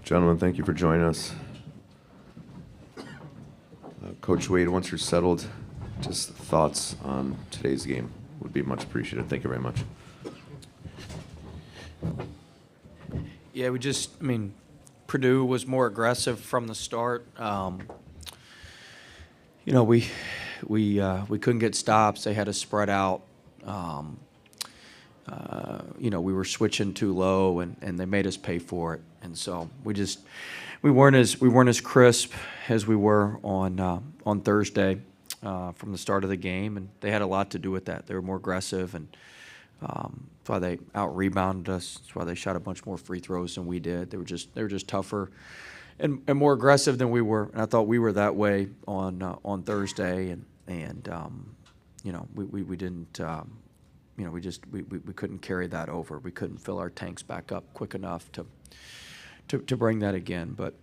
Gentlemen, thank you for joining us. Coach Wade, once you're settled, just thoughts on today's game would be much appreciated. Thank you very much. Yeah, Purdue was more aggressive from the start. We couldn't get stops. They had us spread out. We were switching too low, and they made us pay for it. And so we weren't as crisp as we were on Thursday from the start of the game, and they had a lot to do with that. They were more aggressive, and that's why they out-rebounded us. That's why they shot a bunch more free throws than we did. They were just tougher and more aggressive than we were. And I thought we were that way on Thursday, and we didn't. We couldn't carry that over. We couldn't fill our tanks back up quick enough to bring that again. But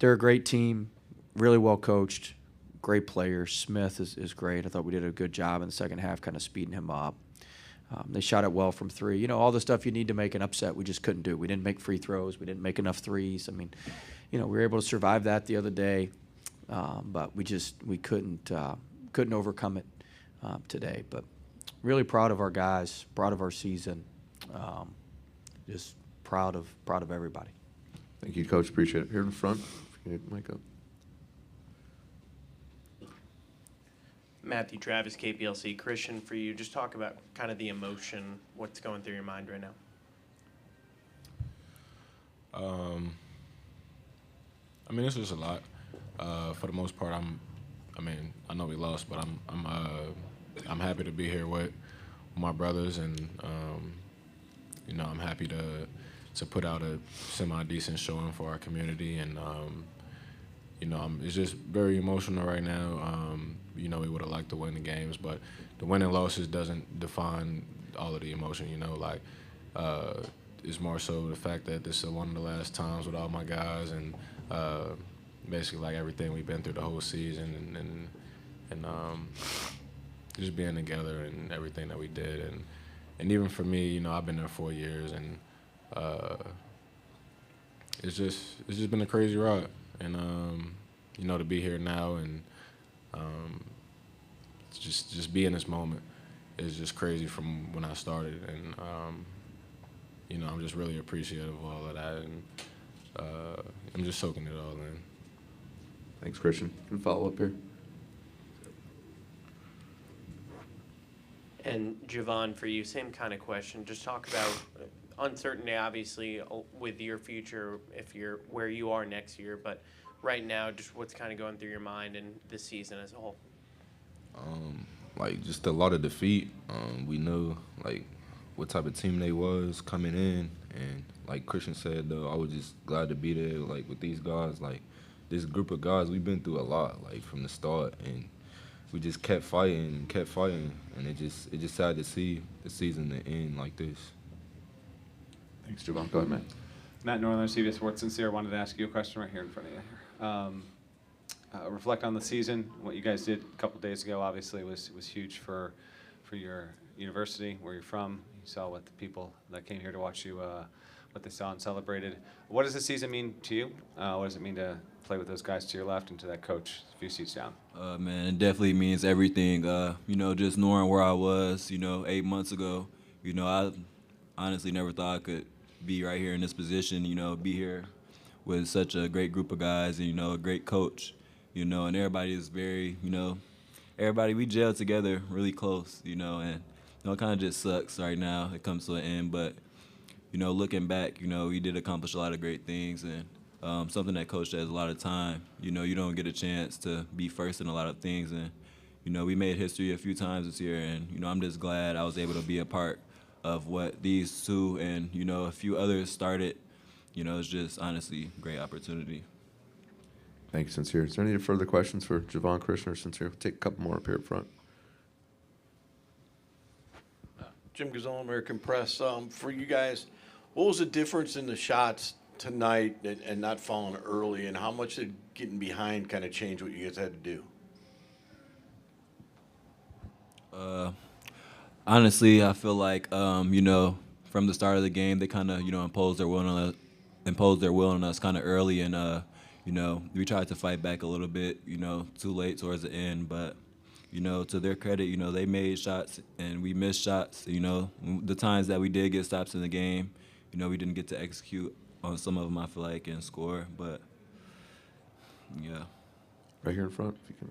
they're a great team, really well coached, great players. Smith is great. I thought we did a good job in the second half, kind of speeding him up. They shot it well from three. All the stuff you need to make an upset, we just couldn't do. We didn't make free throws. We didn't make enough threes. We were able to survive that the other day, but we couldn't overcome it today. But really proud of our guys, proud of our season, just proud of everybody. Thank you, Coach. Appreciate it. Here in front, if you need mic up. Matthew Travis, KPLC. Christian, for you, just talk about kind of the emotion, what's going through your mind right now. It's just a lot. For the most part, I know we lost, but I'm happy to be here with my brothers, and I'm happy to put out a semi-decent showing for our community, and it's just very emotional right now. We would have liked to win the games, but the win and losses doesn't define all of the emotion. It's more so the fact that this is one of the last times with all my guys, and basically like everything we've been through the whole season, and just being together and everything that we did, and even for me, I've been there 4 years, and it's just been a crazy ride, and to be here now and just be in this moment is just crazy from when I started, and I'm just really appreciative of all of that, and I'm just soaking it all in. Thanks, Christian. Can follow up here. And Javon, for you, same kind of question. Just talk about uncertainty, obviously, with your future, if you're where you are next year, but right now, just what's kind of going through your mind and this season as a whole? Just a lot of defeat. We knew, what type of team they was coming in. And like Christian said, though, I was just glad to be there, with these guys. This group of guys, we've been through a lot, from the start. And we just kept fighting. And it just sad to see the season to end like this. Thanks, Javon. Go ahead, Matt. Matt Northern, CBS Sports Sincere. I wanted to ask you a question right here in front of you. Reflect on the season. What you guys did a couple days ago, obviously, was huge for your university, where you're from. You saw what the people that came here to watch you, what they saw and celebrated. What does the season mean to you? What does it mean to play with those guys to your left and to that coach a few seats down? Man, it definitely means everything. Just knowing where I was, 8 months ago, I honestly never thought I could be right here in this position, be here with such a great group of guys and, a great coach, and everybody is very, everybody, we gel together really close, and it kind of just sucks right now. It comes to an end, but, looking back, we did accomplish a lot of great things, and something that Coach says a lot of time, you don't get a chance to be first in a lot of things, and, we made history a few times this year, and, I'm just glad I was able to be a part of what these two and, a few others started. It's just honestly a great opportunity. Thank you, Sincere. Is there any further questions for Javon, Christian, or Sincere? We'll take a couple more up here up front. Jim Gazelle, American Press. For you guys, what was the difference in the shots tonight and not falling early, and how much did getting behind kind of change what you guys had to do? Honestly, I feel like, from the start of the game, they kind of, imposed their will on us kind of early, and we tried to fight back a little bit, too late towards the end, but to their credit, they made shots and we missed shots. The times that we did get stops in the game, we didn't get to execute on some of them, I feel like, and score, but yeah. Right here in front, if you can.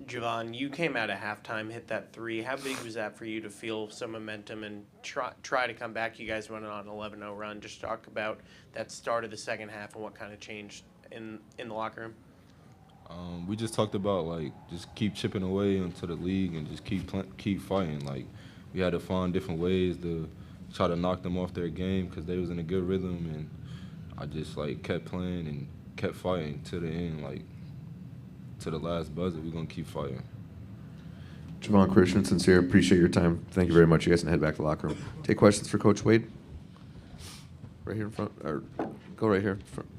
Javon, you came out at halftime, hit that three. How big was that for you to feel some momentum and try to come back? You guys went on an 11-0 run. Just talk about that start of the second half and what kind of changed in the locker room. We just talked about, just keep chipping away into the league and just keep fighting. We had to find different ways to try to knock them off their game because they was in a good rhythm, and I just, kept playing and kept fighting to the end, to the last buzzer. We're going to keep fighting. Javon, Christian, sincere, appreciate your time. Thank you very much. You guys can head back to the locker room. Take questions for Coach Wade. Right here in front, or go right here in front.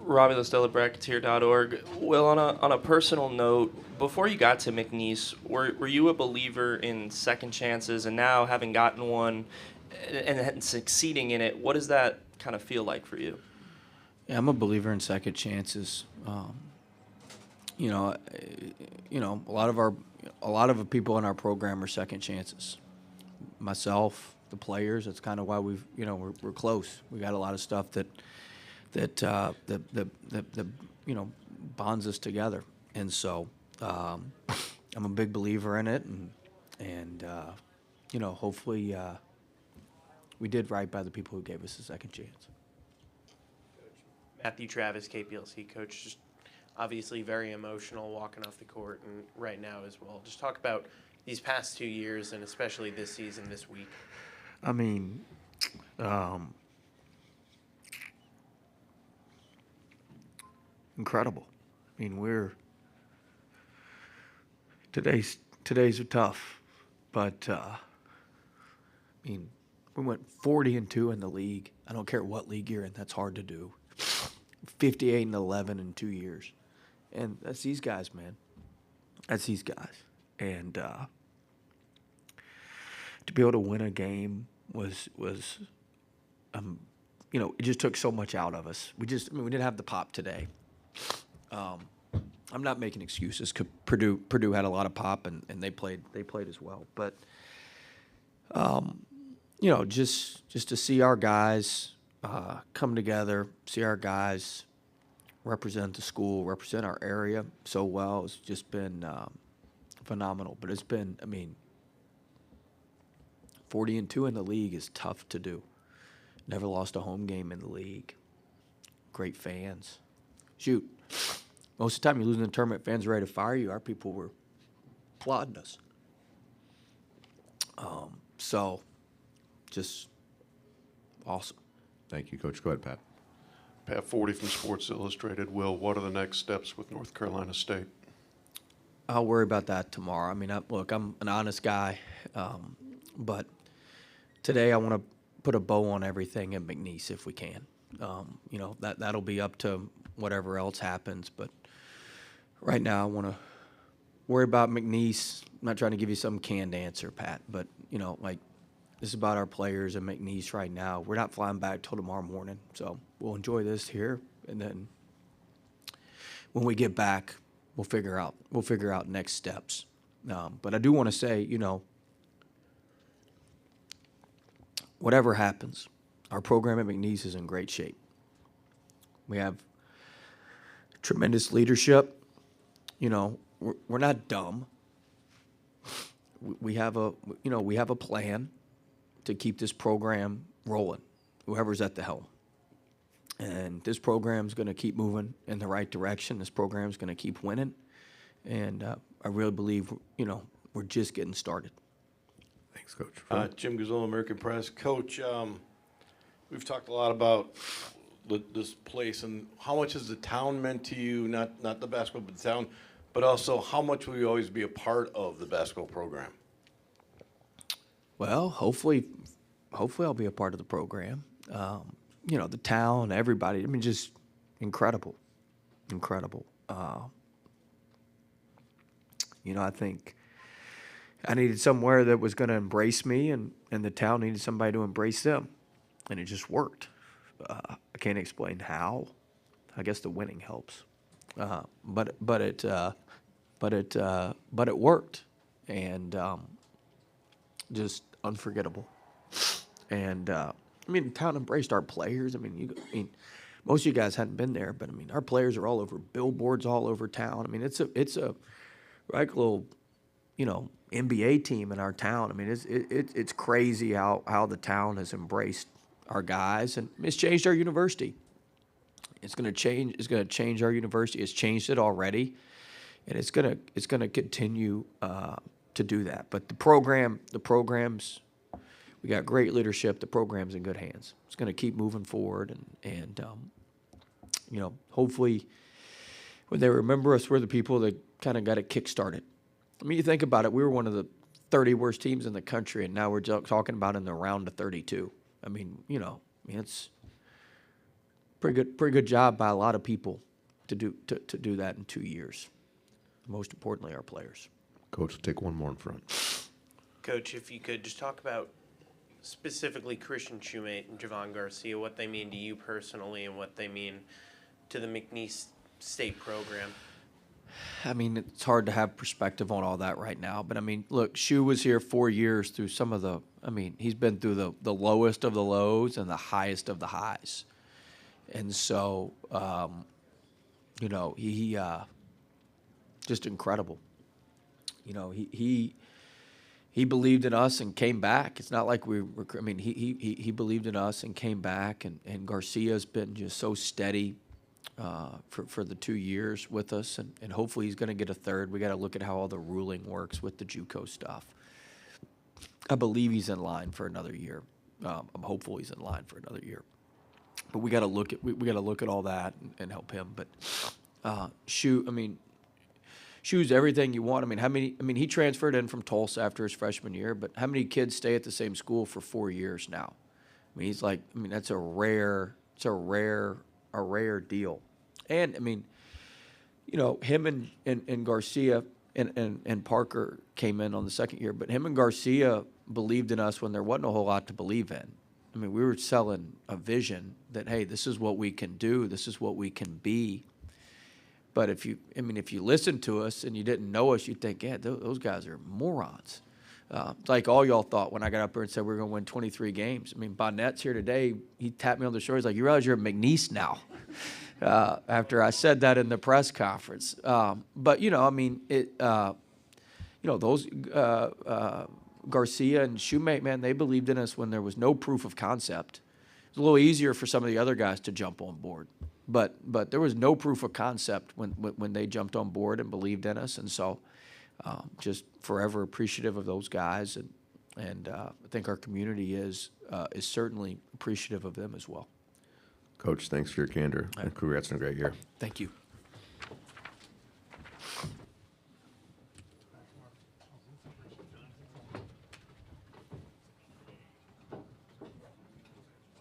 Robbie Listella, Bracketeer.org. Will, on a personal note, before you got to McNeese, were you a believer in second chances? And now, having gotten one and succeeding in it, what does that kind of feel like for you? Yeah, I'm a believer in second chances. A lot of the people in our program are second chances. Myself, the players. That's kind of why we're close. We got a lot of stuff that bonds us together, and so I'm a big believer in it, and hopefully we did right by the people who gave us a second chance. Matthew Travis, KPLC coach, just obviously very emotional walking off the court and right now as well. Just talk about these past 2 years and especially this season, this week. I mean, incredible. I mean, today's are tough, but we went 40-2 in the league. I don't care what league you're in; that's hard to do. 58-11 in 2 years, and that's these guys, man. That's these guys, and to be able to win a game was it just took so much out of us. We didn't have the pop today. I'm not making excuses. Purdue had a lot of pop and they played as well, but just to see our guys come together, see our guys represent the school, represent our area so well. It's just been phenomenal. But it's been, 40-2 in the league is tough to do. Never lost a home game in the league. Great fans. Shoot, most of the time you lose in the tournament, fans are ready to fire you. Our people were applauding us. So, just awesome. Thank you, Coach. Go ahead, Pat. Pat Forty from Sports Illustrated. Will, what are the next steps with North Carolina State? I'll worry about that tomorrow. I'm an honest guy, but today I want to put a bow on everything at McNeese if we can. That'll be up to whatever else happens, but right now I want to worry about McNeese. I'm not trying to give you some canned answer, Pat, but this is about our players and McNeese right now. We're not flying back till tomorrow morning, so we'll enjoy this here, and then when we get back, we'll figure out next steps. But I do want to say, whatever happens, our program at McNeese is in great shape. We have tremendous leadership. We're not dumb. We have a plan to keep this program rolling, whoever's at the helm. And this program's going to keep moving in the right direction. This program's going to keep winning. And I really believe, we're just getting started. Thanks, Coach. Jim Gazzolo, American Press. Coach, we've talked a lot about this place and how much has the town meant to you, not the basketball, but the town, but also how much will you always be a part of the basketball program? Well, hopefully I'll be a part of the program. The town, everybody. Just incredible. I think I needed somewhere that was going to embrace me, and the town needed somebody to embrace them, and it just worked. I can't explain how. I guess the winning helps, but it worked, and just unforgettable. And I mean, the town embraced our players. I mean, most of you guys hadn't been there, but I mean, our players are all over billboards all over town. I mean, it's a like little, NBA team in our town. I mean, it's crazy how the town has embraced our guys, and it's changed our university. It's going to change. It's going to change our university. It's changed it already, and it's going to continue to do that. But the programs, we got great leadership. The program's in good hands. It's going to keep moving forward, and hopefully, when they remember us, we're the people that kind of got it kick-started. I mean, you think about it. We were one of the 30 worst teams in the country, and now we're talking about in the round of 32. I mean, it's pretty good job by a lot of people to do that in 2 years. Most importantly, our players. Coach, we'll take one more in front. Coach, if you could just talk about specifically Christian Shoemate and Javon Garcia, what they mean to you personally and what they mean to the McNeese State program. I mean, it's hard to have perspective on all that right now. But, I mean, look, Shoe was here 4 years through some of the – I mean, he's been through the lowest of the lows and the highest of the highs. And so, he just incredible. He believed in us and came back. It's not like he believed in us and came back. And Garcia's been just so steady for the 2 years with us, and hopefully he's going to get a third. We got to look at how all the ruling works with the JUCO stuff. I believe he's in line for another year. I'm hopeful he's in line for another year. But we got to look at all that and help him. But Shoe's everything you want. He transferred in from Tulsa after his freshman year, but how many kids stay at the same school for 4 years now? That's a rare deal. And him and Garcia and Parker came in on the second year, but him and Garcia believed in us when there wasn't a whole lot to believe in. We were selling a vision that, hey, this is what we can do, this is what we can be. But if you listened to us and you didn't know us, you'd think, yeah, those guys are morons. Like all y'all thought when I got up there and said we're going to win 23 games. Bonnet's here today. He tapped me on the shoulder. He's like, you realize you're at McNeese now? After I said that in the press conference. Those Garcia and Shoemate, man, they believed in us when there was no proof of concept. It was a little easier for some of the other guys to jump on board. But there was no proof of concept when they jumped on board and believed in us. And so just forever appreciative of those guys. And I think our community is certainly appreciative of them as well. Coach, thanks for your candor, and congrats on a great year. Thank you.